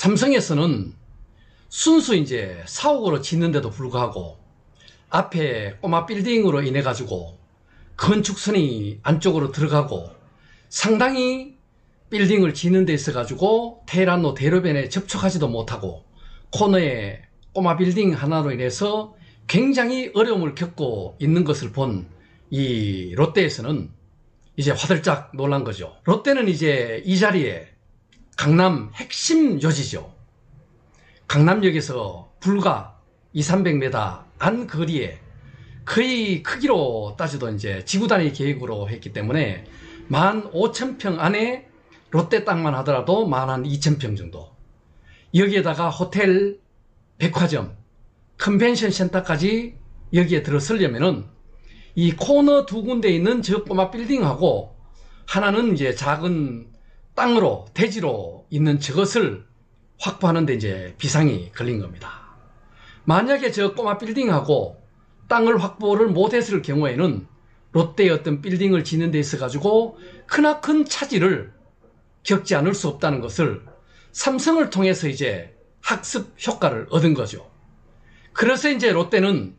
삼성에서는 순수 이제 사옥으로 짓는데도 불구하고 앞에 꼬마 빌딩으로 인해 가지고 건축선이 안쪽으로 들어가고 상당히 빌딩을 짓는 데 있어 가지고 테헤란로 대로변에 접촉하지도 못하고 코너에 꼬마 빌딩 하나로 인해서 굉장히 어려움을 겪고 있는 것을 본 이 롯데에서는 이제 화들짝 놀란 거죠. 롯데는 이제 이 자리에 강남 핵심 요지죠. 강남역에서 불과 200~300m 안 거리에 거의 크기로 따져도 이제 지구 단위 계획으로 했기 때문에 15,000평 안에 롯데 땅만 하더라도 12,000평 정도. 여기에다가 호텔, 백화점, 컨벤션 센터까지 여기에 들어서려면은 이 코너 두 군데에 있는 저 꼬마 빌딩하고 하나는 이제 작은 땅으로, 대지로 있는 저것을 확보하는데 이제 비상이 걸린 겁니다. 만약에 저 꼬마 빌딩하고 땅을 확보를 못했을 경우에는 롯데의 어떤 빌딩을 짓는 데 있어 가지고 크나큰 차질을 겪지 않을 수 없다는 것을 삼성을 통해서 이제 학습 효과를 얻은 거죠. 그래서 이제 롯데는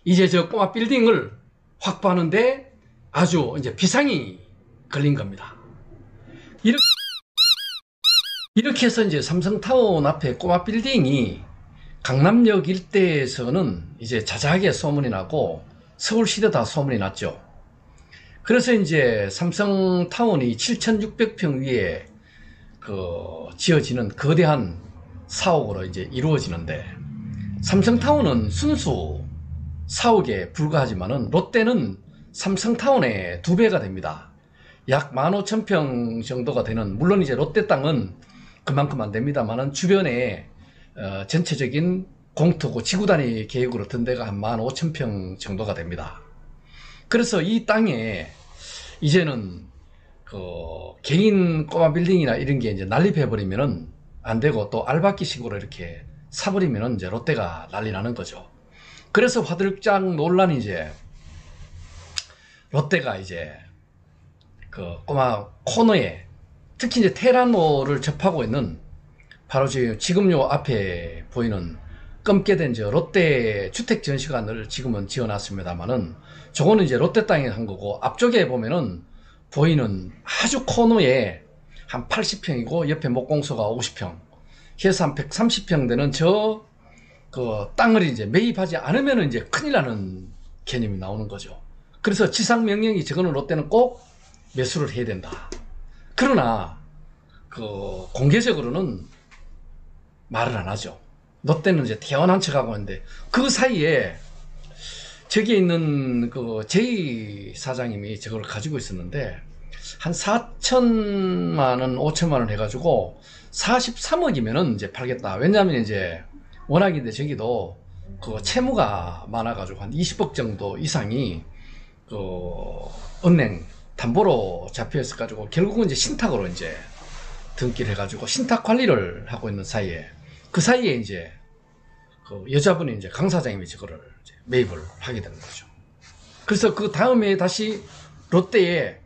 이제 저 꼬마 빌딩을 확보하는데 아주 이제 비상이 걸린 겁니다. 이렇게 해서 이제 삼성타운 앞에 꼬마 빌딩이 강남역 일대에서는 이제 자자하게 소문이 나고 서울시대 다 소문이 났죠. 그래서 이제 삼성타운이 7,600평 위에 지어지는 거대한 사옥으로 이제 이루어지는데, 삼성타운은 순수 사옥에 불과하지만은 롯데는 삼성타운의 2배가 됩니다. 약 15,000평 정도가 되는, 물론 이제 롯데 땅은 그만큼 안 됩니다만은 주변에 전체적인 공터고 지구 단위 계획으로 든 데가 한 15,000평 정도가 됩니다. 그래서 이 땅에 이제는 개인 꼬마 빌딩이나 이런 게 이제 난립해버리면은 안 되고, 또 알박기식으로 이렇게 사버리면은 이제 롯데가 난리 나는 거죠. 그래서 화들짝 논란이 이제 롯데가 이제 꼬마 코너에, 특히 이제 테헤란로를 접하고 있는 바로 지금 요 앞에 보이는 검게 된 저 롯데 주택 전시관을 지금은 지어놨습니다만은 저거는 이제 롯데 땅에 한 거고, 앞쪽에 보면은 보이는 아주 코너에 한 80평이고 옆에 목공소가 50평, 해서 한 130평 되는 땅을 이제 매입하지 않으면 이제 큰일 나는 개념이 나오는 거죠. 그래서 지상명령이 저거는 롯데는 꼭 매수를 해야 된다. 그러나 공개적으로는 말을 안 하죠. 롯데는 이제 태어난 척하고 있는데, 그 사이에 저기에 있는 제이 사장님이 저걸 가지고 있었는데 한 4천만원, 5천만원 해가지고 43억이면은 이제 팔겠다. 왜냐하면 이제 워낙인데 저기도 채무가 많아가지고 한 20억 정도 이상이 은행 담보로 잡혀 있어가지고 결국은 이제 신탁으로 이제 등기를 해가지고 신탁 관리를 하고 있는 사이에, 그 사이에 이제 여자분이 이제 강 사장님이 저거를 이제 매입을 하게 되는 거죠. 그래서 그 다음에 다시 롯데에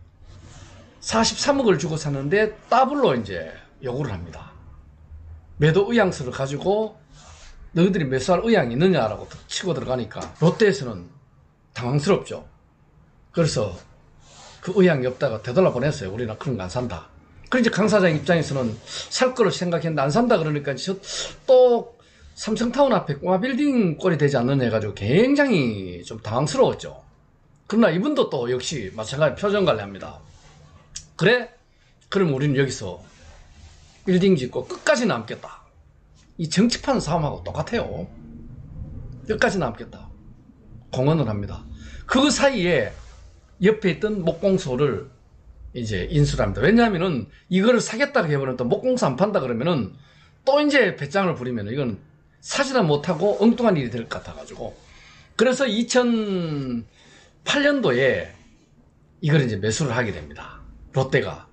43억을 주고 샀는데 더블로 이제 요구를 합니다. 매도 의향서를 가지고 너희들이 매수할 의향이 있느냐라고 치고 들어가니까 롯데에서는 당황스럽죠. 그래서 그 의향이 없다가 되돌아 보냈어요. 우리는 그런 거 안 산다. 그럼 이제 강 사장 입장에서는 살 거를 생각했는데 안 산다 그러니까 또 삼성타운 앞에 꼬마 빌딩 꼴이 되지 않느냐 해가지고 굉장히 좀 당황스러웠죠. 그러나 이분도 또 역시 마찬가지 표정 관리합니다. 그래? 그럼 우리는 여기서 빌딩 짓고 끝까지 남겠다. 이 정치판 싸움하고 똑같아요. 끝까지 남겠다. 공언을 합니다. 그 사이에 옆에 있던 목공소를 이제 인수를 합니다. 왜냐하면은 이거를 사겠다고 해버리면 또 목공소 안 판다 그러면은 또 이제 배짱을 부리면 이건 사지도 못하고 엉뚱한 일이 될 것 같아가지고, 그래서 2008년도에 이걸 이제 매수를 하게 됩니다. 롯데가.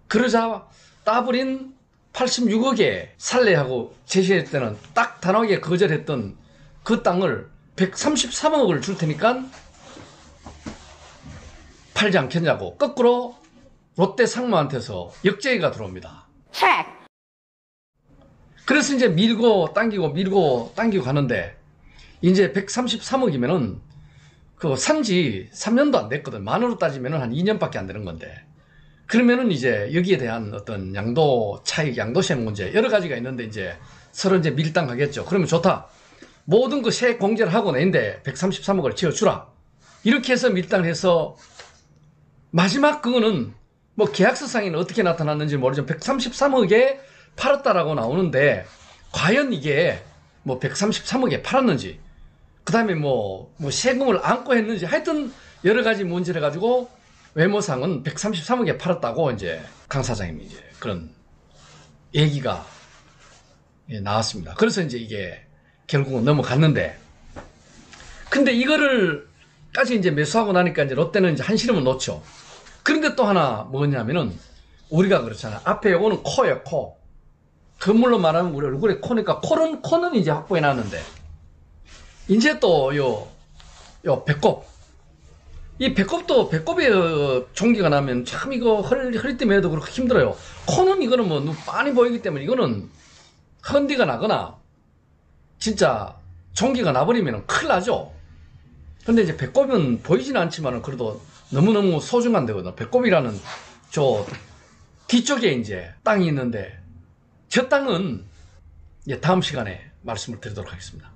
그러자 따블인 86억에 살래하고 제시할 때는 딱 단호하게 거절했던 그 땅을 133억을 줄 테니까 팔지 않겠냐고 거꾸로 롯데 상무한테서 역제의가 들어옵니다. 그래서 이제 밀고 당기고 가는데 이제 133억이면은 그 산지 3년도 안 됐거든. 만으로 따지면은 한 2년밖에 안 되는 건데. 그러면은 이제 여기에 대한 어떤 양도 차익, 양도세 문제 여러 가지가 있는데 이제 서로 이제 밀당하겠죠. 그러면 좋다. 모든 그 세액 공제를 하고 내는데 133억을 지어주라. 이렇게 해서 밀당을 해서 마지막 그거는 뭐 계약서상에는 어떻게 나타났는지 모르지만 133억에 팔았다라고 나오는데 과연 이게 뭐 133억에 팔았는지 그 다음에 뭐 세금을 안고 했는지 하여튼 여러 가지 문제를 가지고 외모상은 133억에 팔았다고 이제 강 사장님이 이제 그런 얘기가 나왔습니다. 그래서 이제 이게 결국은 넘어갔는데 근데 이거를까지 이제 매수하고 나니까 이제 롯데는 이제 한시름을 놓죠. 그런데 또 하나 뭐냐면은 우리가 그렇잖아. 앞에 요거는 코예요, 코. 건물로 말하면 우리 얼굴에 코니까 코는 이제 확보해 놨는데 이제 또 요 배꼽. 이 배꼽도 배꼽에 종기가 나면 참 이거 허리 때문에 해도 그렇게 힘들어요. 코는 이거는 뭐 눈 빤히 보이기 때문에 이거는 헌디가 나거나 진짜 종기가 나버리면 큰일 나죠. 근데 이제 배꼽은 보이지는 않지만 그래도 너무너무 소중한 데거든. 배꼽이라는 저 뒤쪽에 이제 땅이 있는데 저 땅은 이제 다음 시간에 말씀을 드리도록 하겠습니다.